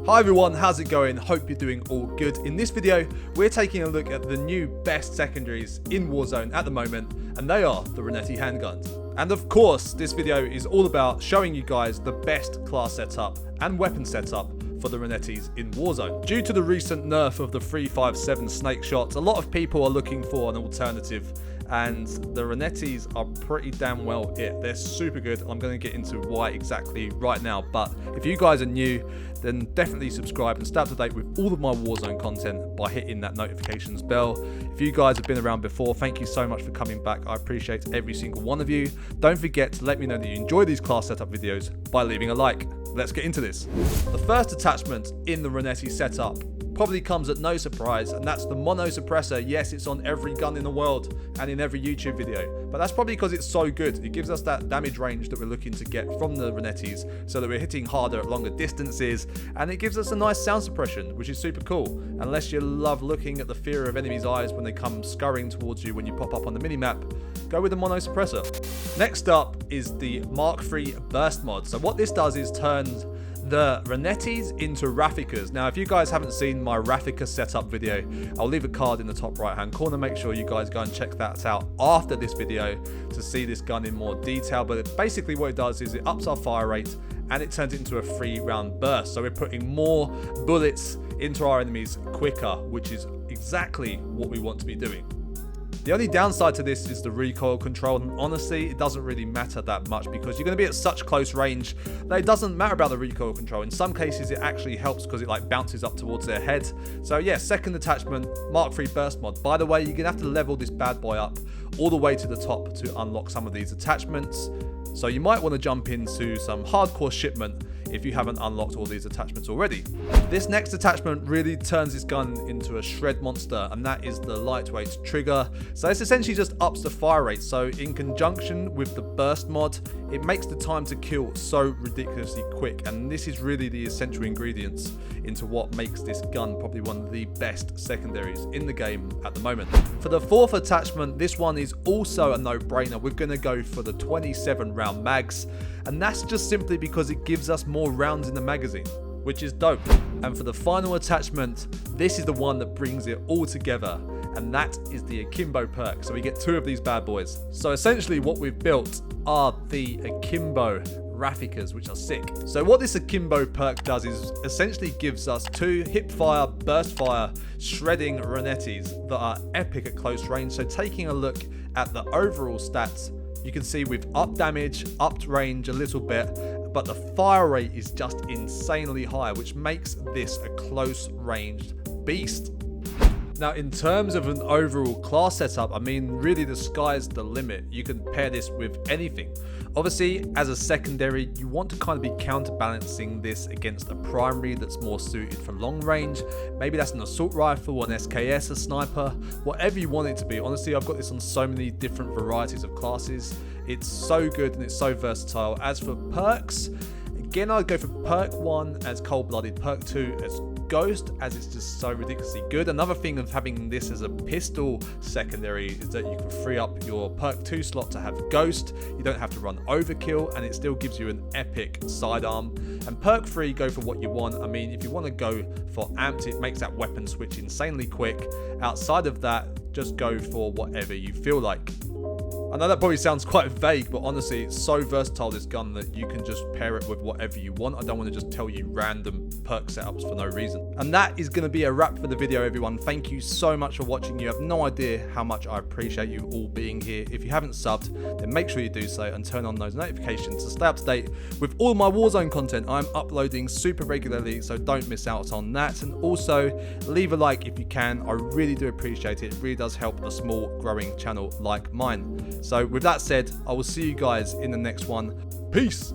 Hi everyone, how's it going? Hope you're doing all good. In this video, we're taking a look at the new best secondaries in Warzone at the moment, and they are the Renetti handguns. And of course, this video is all about showing you guys the best class setup and weapon setup for the Renettis in Warzone. Due to the recent nerf of the 357 snakeshot, a lot of people are looking for an alternative, and the Renettis are pretty damn well it. They're super good. I'm going to get into why exactly right now, but if you guys are new, then definitely subscribe and stay up to date with all of my Warzone content by hitting that notifications bell. If you guys have been around before, thank you so much for coming back. I appreciate every single one of you. Don't forget to let me know that you enjoy these class setup videos by leaving a like. Let's get into this. The first attachment in the Renetti setup probably comes at no surprise, and that's the mono suppressor. Yes, it's on every gun in the world and in every YouTube video, but that's probably because it's so good. It gives us that damage range that we're looking to get from the Renettis so that we're hitting harder at longer distances, and it gives us a nice sound suppression, which is super cool. Unless you love looking at the fear of enemies' eyes when they come scurrying towards you when you pop up on the minimap, go with the mono suppressor. Next up is the Mark III burst mod. So what this does is turns the Renettis into Rafficas. Now, if you guys haven't seen my Raffica setup video, I'll leave a card in the top right hand corner. Make sure you guys go and check that out after this video to see this gun in more detail. But basically what it does is it ups our fire rate and it turns it into a 3-round burst. So we're putting more bullets into our enemies quicker, which is exactly what we want to be doing. The only downside to this is the recoil control, and honestly it doesn't really matter that much because you're going to be at such close range that it doesn't matter about the recoil control. In some cases it actually helps because it like bounces up towards their head. So yeah, second attachment, Mark III burst mod. By the way, you're going to have to level this bad boy up all the way to the top to unlock some of these attachments. So you might want to jump into some hardcore shipment if you haven't unlocked all these attachments already. This next attachment really turns this gun into a shred monster, and that is the lightweight trigger. So this essentially just ups the fire rate. So in conjunction with the burst mod, it makes the time to kill so ridiculously quick, and this is really the essential ingredients into what makes this gun probably one of the best secondaries in the game at the moment. For the fourth attachment, this one is also a no-brainer. We're going to go for the 27-round mags, and that's just simply because it gives us more rounds in the magazine, which is dope. And for the final attachment, this is the one that brings it all together, and that is the Akimbo perk. So we get 2 of these bad boys. So essentially what we've built are the Akimbo Rafficas, which are sick. So what this Akimbo perk does is essentially gives us 2 hip fire, burst fire, shredding Renettis that are epic at close range. So taking a look at the overall stats, you can see we've upped damage, upped range a little bit, but the fire rate is just insanely high, which makes this a close ranged beast. Now, in terms of an overall class setup, I mean, really the sky's the limit. You can pair this with anything. Obviously, as a secondary, you want to kind of be counterbalancing this against a primary that's more suited for long range. Maybe that's an assault rifle, an SKS, a sniper, whatever you want it to be. Honestly, I've got this on so many different varieties of classes. It's so good and it's so versatile. As for perks, again, I'd go for perk 1 as cold-blooded, perk 2 as ghost, as it's just so ridiculously good. Another thing of having this as a pistol secondary is that you can free up your perk 2 slot to have ghost. You don't have to run overkill, and it still gives you an epic sidearm. And perk 3, go for what you want. I mean, if you want to go for amped, it makes that weapon switch insanely quick. Outside of that, just go for whatever you feel like. I know that probably sounds quite vague, but honestly, it's so versatile, this gun, that you can just pair it with whatever you want. I don't want to just tell you random perk setups for no reason. And that is going to be a wrap for the video, everyone. Thank you so much for watching. You have no idea how much I appreciate you all being here. If you haven't subbed, then make sure you do so and turn on those notifications to stay up to date with all my Warzone content. I'm uploading super regularly, so don't miss out on that. And also, leave a like if you can. I really do appreciate it. It really does help a small growing channel like mine. So with that said, I will see you guys in the next one. Peace!